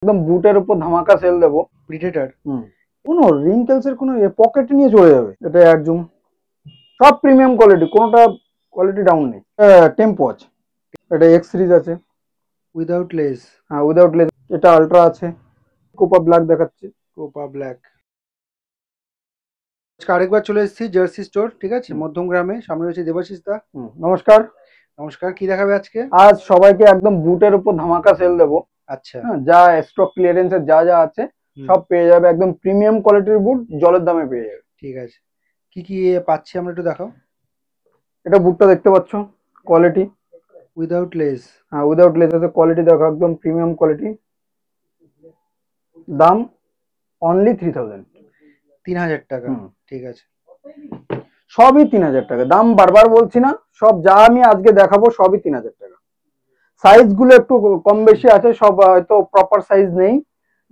একদম বুটের উপর ধামাকা সেল দেবো। প্রিডেটর কোনো রিঙ্কেলস এর কোনো পকেটে নিয়ে চলে যাবে। এটা এয়ার জুম, সব প্রিমিয়াম কোয়ালিটি, কোনোটা কোয়ালিটি ডাউন নেই। টেম্পো আছে, এটা এক্স সিরিজ আছে। উইদাউট লেস, হ্যাঁ উইদাউট লেস। এটা আলট্রা আছে, কোপা ব্ল্যাক দেখাচ্ছি। Copa black. আজকে আরেকবার চলে এসেছি জার্সি স্টোর, ঠিক আছে, মধ্যম গ্রামে। সামনে রয়েছে দেবাশিস দা। নমস্কার। নমস্কার, কি দেখাবে আজকে? আজ সবাইকে একদম বুটের উপর ধামাকা সেল দেবো। আচ্ছা, হ্যাঁ, যা স্টক ক্লিয়ারেন্স এর যা যা আছে সব পেয়ে যাবে, একদম প্রিমিয়াম কোয়ালিটির বুট জলের দামে পেয়ে যাবে। ঠিক আছে। কি কি পাচ্ছি আমরা একটু দেখাও। এটা বুটটা দেখতে পাচ্ছ, কোয়ালিটি উইদাউট লেস, হ্যাঁ উইদাউট লেস আছে। কোয়ালিটি দেখো, একদম প্রিমিয়াম কোয়ালিটি। দাম অনলি 3000। 3000 টাকা। ঠিক আছে, সবই 3000 টাকা। দাম বারবার বলছি না, সব যা আমি আজকে দেখাবো সবই 3000 টাকা। সাইজ গুলো একটু কম বেশি আছে, সব হয়তো প্রপার সাইজ নেই।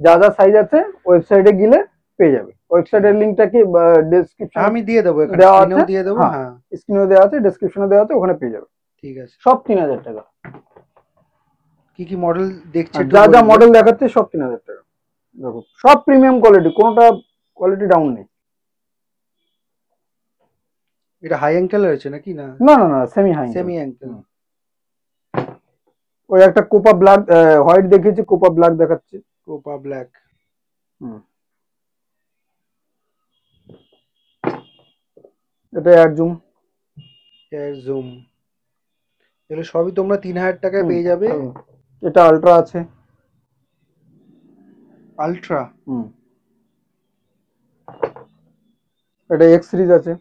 যা যা সাইজ আছে ওয়েবসাইটে গেলে পেয়ে যাবে। ওয়েবসাইটের লিঙ্কটা কি ডেসক্রিপশন আমি দিয়ে দেবো, এখানে দেওয়া আছে, স্ক্রিনেও দিয়ে দেবো। হ্যাঁ হ্যাঁ, স্ক্রিনেও দেওয়া আছে, ডেসক্রিপশনে দেওয়া আছে, ওখানে পেয়ে যাবে। ঠিক আছে। সব 3000 টাকা। কি কি মডেল দেখছে একটু যা যা বলবে? মডেল দেখাচ্ছে সব 3000 টাকা। দেখো সব প্রিমিয়াম কোয়ালিটি, কোনোটা কোয়ালিটি ডাউন নেই। এটা হাই অ্যাঙ্কেল রয়েছে নাকি? না, না না না, সেমি হাই। Semi ankle. ওই একটা কোপা ব্ল্যাক হোয়াইট দেখিয়েছি, কোপা ব্ল্যাক দেখাচ্ছি। Copa black. এটা এয়ার জুম, এর জুম। এগুলো সবই তোমরা 3000 টাকায় পেয়ে যাবে। এটা আলট্রা আছে। আলট্রা, এটা এক্স সিরিজ আছে।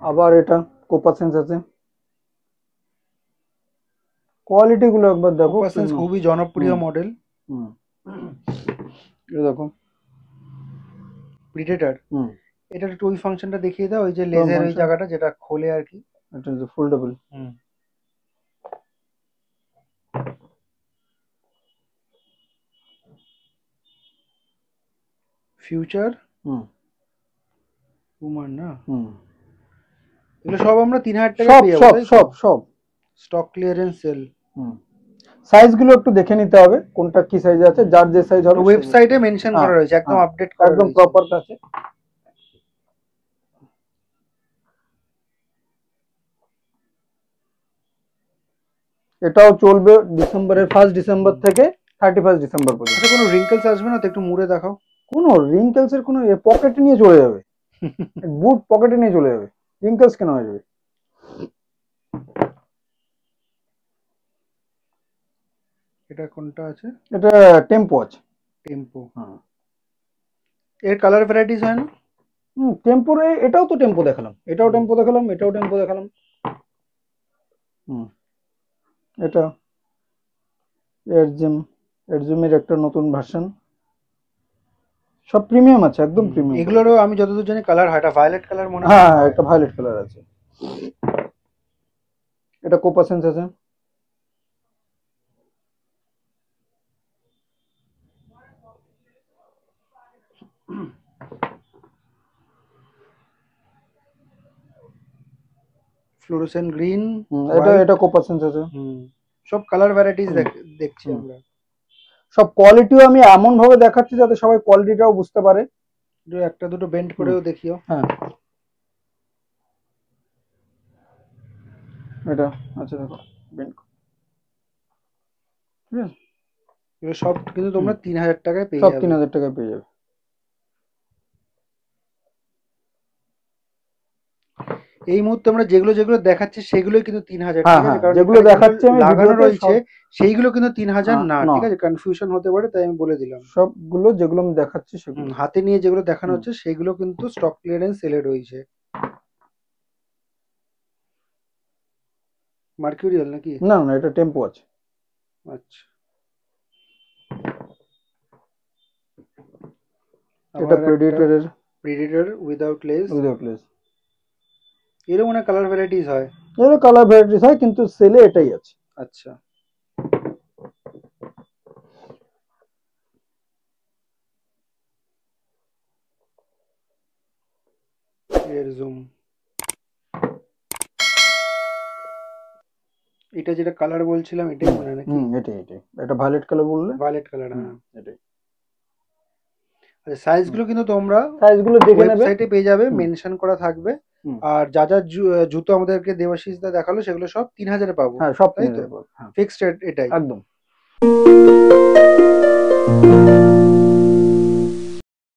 আবার এটা কোপা সেন্স আছে। কোয়ালিটি গুলো একবার দেখো। কোপা সেন্স খুবই জনপ্রিয় মডেল। দেখো প্রিডেটর। এটার একটু ওই ফাংশনটা দেখিয়ে দাও, ওই যে লেজের ওই জায়গাটা যেটা খোলে আর কি। এটা ফোল্ডেবল। ফিউচার উমান না, এগুলো সব আমরা 3000 টাকা পেয়ে যাবো। সব সব সব স্টক ক্লিয়ারেন্স সেল। সাইজ গুলো একটু দেখে নিতে হবে, কোনটা কি সাইজ আছে, যার যে সাইজ হবে। ওয়েবসাইটে মেনশন করা রয়েছে, একদম আপডেট করা একদম রয়েছে। প্রপার আছে। এটাও চলবে ডিসেম্বরের 1 ডিসেম্বর থেকে 31 ডিসেম্বর পর্যন্ত। আচ্ছা, কোনো রিঙ্কেলস আসবে না তো? একটু মুড়ে দেখাও। কোনো রিঙ্কেলস এর কোনো পকেটে নিয়ে চলে যাবে। বুট পকেটে নিয়ে চলে যাবে, রিঙ্কেলস কেন হয়ে যাবে? এটা কোনটা আছে? এটা টেম্পো আছে। টেম্পো, হ্যাঁ। এর কালার ভ্যারাইটিস হয় না? টেম্পোর এটাও তো টেম্পো দেখালাম, এটাও টেম্পো দেখালাম, এটাও টেম্পো দেখালাম। এটা এর একটা নতুন ভার্সন। সব প্রিমিয়াম আছে, একদম প্রিমিয়াম। এগুলোরও আমি যতদূর জানি কালার হয়, এটা ভায়োলেট কালার মনে হয়। হ্যাঁ একটা ভায়োলেট কালার আছে। এটা কোপা সেন্স আছে। ফ্লোরোসেন্ট গ্রিন, এটা কোপা সেন্স আছে। সব কালার ভ্যারাইটিস দেখছি আমরা। সব কোয়ালিটিও আমি এমন ভাবে দেখাচ্ছি যাতে সবাই কোয়ালিটিটাও বুঝতে পারে। একটা দুটো বেন্ড করেও দেখিও। হ্যাঁ এটা আচ্ছা দেখো বেন্ড, ঠিক আছে। এগুলো সব কিন্তু তোমরা 3000 টাকায় পেয়ে সব যাবে। 3000 টাকায় পেয়ে যাবে। এই মুহূর্তে আমরা যেগুলো যেগুলো দেখাচ্ছি সেগুলোই কিন্তু 3000, ঠিক আছে? কারণ যেগুলো দেখাচ্ছি আমি লাগানো ভিডিওতে রয়েছে সেইগুলো কিন্তু 3000 না, না। ঠিক আছে? কনফিউশন হতে পারে, তাই আমি বলে দিলাম। সবগুলো যেগুলো আমি দেখাচ্ছি সেগুলো হাতে নিয়ে যেগুলো দেখানো হচ্ছে সেগুলো কিন্তু স্টক ক্লিয়ারেন্স সেলে রয়েছে। মার্কিউরিয়াল নাকি? না না, এটা টেম্পো আছে। আচ্ছা, এটা প্রেডিটর উইদাউট লেস। লেস। এরও মনে কালার ভ্যারাইটিস হয়। এরও কালার ভ্যারাইটিস হয়, কিন্তু সেলে এটাই আছে। আচ্ছা, এর জুম। এটা যেটা কালার বলছিলাম এটাই মনে হয় নাকি? এটাই এটা ভায়োলেট কালার বললে। ভায়োলেট কালার, হ্যাঁ। এটাই। আচ্ছা, সাইজগুলো কিন্তু তোমরা সাইজগুলো দেখে নেবে। ওয়েবসাইটে পেয়ে যাবে, হুম। মেনশন করা থাকবে। হুম। আর যা যা জুতো আমাদেরকে দেবাশিস দা দেখালো সেগুলো সব 3000-এ পাবো, হ্যাঁ, সব তাই তো? 3000 পাবে। হ্যাঁ, ফিক্সড রেট এটাই। একদম।